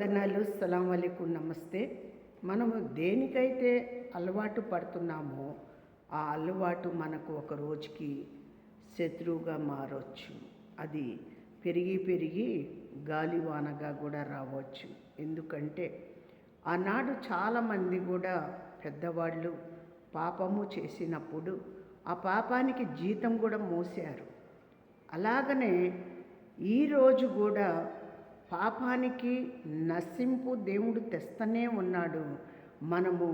వందనాలు. సలాం అలైకుం, నమస్తే. మనము దేనికైతే అలవాటు పడుతున్నామో ఆ అలవాటు మనకు ఒక రోజుకి శత్రువుగా మారవచ్చు. అది పెరిగి పెరిగి గాలివానగా కూడా రావచ్చు. ఎందుకంటే ఆనాడు చాలామంది కూడా పెద్దవాళ్ళు పాపము చేసినప్పుడు ఆ పాపానికి జీతం కూడా మోసారు. అలాగనే ఈరోజు కూడా పాపానికి నశింపు దేవుడు తెస్తూనే ఉన్నాడు. మనము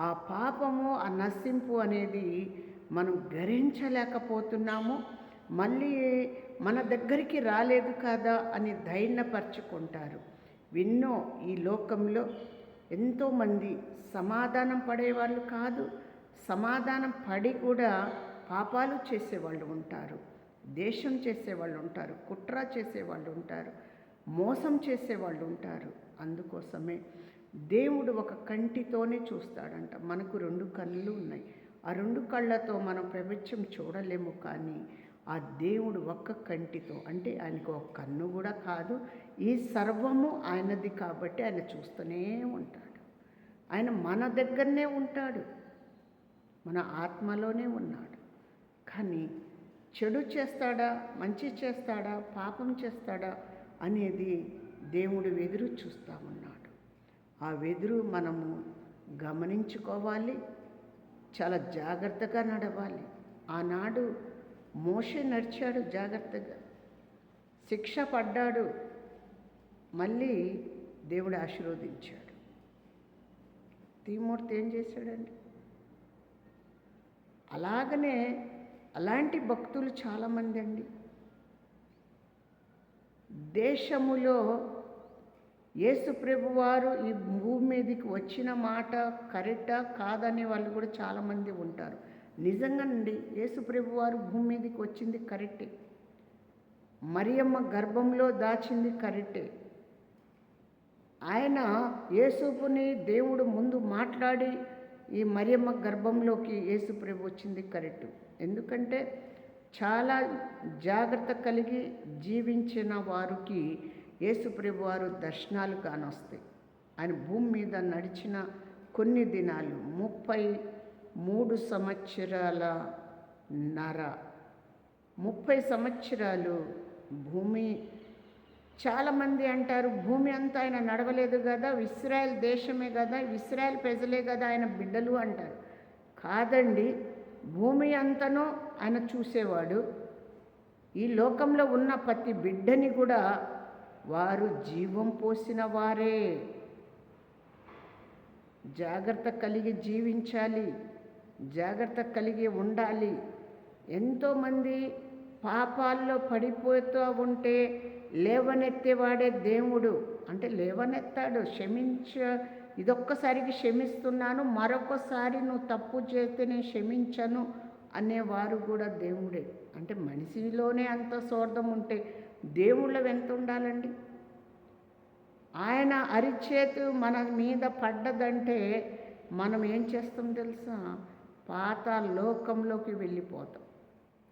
ఆ పాపము, ఆ నశింపు అనేది మనం గ్రహించలేకపోతున్నాము. మళ్ళీ మన దగ్గరికి రాలేదు కదా అని ధైర్యపరచుకుంటారు. విన్నో ఈ లోకంలో ఎంతోమంది సమాధానం పడేవాళ్ళు కాదు, సమాధానం పడి కూడా పాపాలు చేసేవాళ్ళు ఉంటారు, దేశం చేసేవాళ్ళు ఉంటారు, కుట్ర చేసేవాళ్ళు ఉంటారు, మోసం చేసేవాళ్ళు ఉంటారు. అందుకోసమే దేవుడు ఒక కంటితోనే చూస్తాడంట. మనకు 2 కళ్ళు ఉన్నాయి. ఆ 2 కళ్ళతో మనం ప్రపంచం చూడలేము, కానీ ఆ దేవుడు ఒక్క కంటితో, అంటే ఆయనకు ఒక కన్ను కూడా కాదు, ఈ సర్వము ఆయనది కాబట్టి ఆయన చూస్తూనే ఉంటాడు. ఆయన మన దగ్గరనే ఉంటాడు, మన ఆత్మలోనే ఉన్నాడు. కానీ చెడు చేస్తాడా, మంచి చేస్తాడా, పాపం చేస్తాడా అనేది దేవుడు వెదురు చూస్తూ ఉన్నాడు. ఆ వెదురు మనము గమనించుకోవాలి, చాలా జాగ్రత్తగా నడవాలి. ఆనాడు మోషే నడిచాడు జాగ్రత్తగా, శిక్ష పడ్డాడు, మళ్ళీ దేవుడు ఆశీర్వదించాడు. తిమోతి ఏం చేశాడండి? అలాగనే అలాంటి భక్తులు చాలామంది అండి. దేశములో యేసు ప్రభువారు ఈ భూమి మీదకి వచ్చిన మాట కరెక్టా కాదనే వాళ్ళు కూడా చాలామంది ఉంటారు. నిజంగానండి, యేసు ప్రభువారు భూమి మీదకి వచ్చింది కరెక్టే, మరియమ్మ గర్భంలో దాచింది కరెక్టే. ఆయన యేసుని దేవుడు ముందు మాట్లాడి ఈ మరియమ్మ గర్భంలోకి యేసు ప్రభు వచ్చింది కరెక్ట్. ఎందుకంటే చాలా జాగ్రత్త కలిగి జీవించిన వారికి యేసు ప్రభు వారు దర్శనాలు కానొస్తాయి. ఆయన భూమి మీద నడిచిన కొన్ని దినాలు 33 సంవత్సరాల 30 సంవత్సరాలు భూమి. చాలామంది అంటారు భూమి అంతా ఆయన నడవలేదు కదా, ఇశ్రాయేల్ దేశమే కదా, ఇశ్రాయేల్ ప్రజలే కదా ఆయన బిడ్డలు అంటారు. కాదండి, భూమి అంతనూ ఆయన చూసేవాడు. ఈ లోకంలో ఉన్న ప్రతి బిడ్డని కూడా వారు జీవం పోసిన వారే. జాగ్రత్త కలిగి జీవించాలి, జాగ్రత్త కలిగి ఉండాలి. ఎంతోమంది పాపాల్లో పడిపోతూ ఉంటే లేవనెత్తేవాడే దేవుడు. అంటే లేవనెత్తాడు, ఇదొక్కసారికి క్షమిస్తున్నాను, మరొకసారి నువ్వు తప్పు చేస్తే నేను క్షమించను అనేవారు కూడా దేవుడే. అంటే మనిషిలోనే అంత స్వార్థం ఉంటే దేవుళ్ళో ఎంత ఉండాలండి? ఆయన అరిచేతు మన మీద పడ్డదంటే మనం ఏం చేస్తాం తెలుసా? పాత లోకంలోకి వెళ్ళిపోతాం.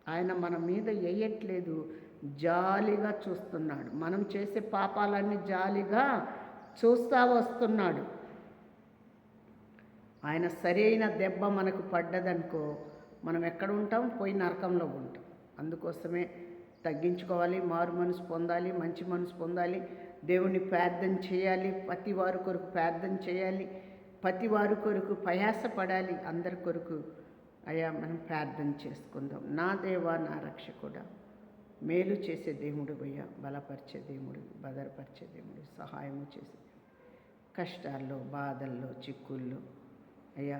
ఆయన మన మీద వేయట్లేదు, జాలిగా చూస్తున్నాడు. మనం చేసే పాపాలన్నీ జాలిగా చూస్తూ వస్తున్నాడు. ఆయన సరైన దెబ్బ మనకు పడ్డదనుకో, మనం ఎక్కడ ఉంటాం? పోయి నరకంలో ఉంటాం. అందుకోసమే తగ్గించుకోవాలి, మారు మనసు పొందాలి, మంచి మనసు పొందాలి, దేవుని ప్రార్థన చేయాలి, ప్రతి వారి కొరకు ప్రార్థన చేయాలి, ప్రతి వారి కొరకు ప్రయాసపడాలి. అందరి కొరకు అయ్యా మనం ప్రార్థన చేసుకుందాం. నా దేవా, నా రక్షకుడా, మేలు చేసే దేవుడు అయ్యా, బలపరిచే దేవుడు, భద్రపరిచే దేవుడు, సహాయము చేసే దేవుడు, కష్టాల్లో, బాధల్లో, చిక్కుల్లో అయ్యా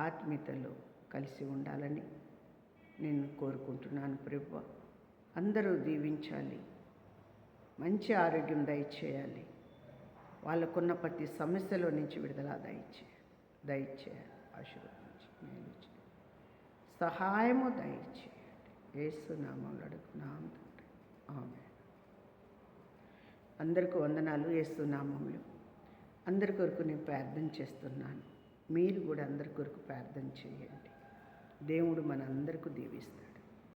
ఆత్మీయతలో కలిసి ఉండాలని నేను కోరుకుంటున్నాను. ప్రభువా, అందరూ దీవించాలి, మంచి ఆరోగ్యం దయచేయాలి, వాళ్ళకున్న ప్రతి సమస్యలో నుంచి విడుదల దయచేయాలి, ఆశీర్వదించి మేలు చేయాలి, సహాయము దయచేయండి. యేసు నామములో అడుగుతున్నాము తండ్రి, ఆమేన్. అందరికీ వందనాలు. యేసు నామములో అందరి కొరకు నేను ప్రార్థన చేస్తున్నాను. మీరు కూడా అందరి కొరకు ప్రార్థన చేయండి. దేవుడు మనందరికీ దీవిస్తాడు.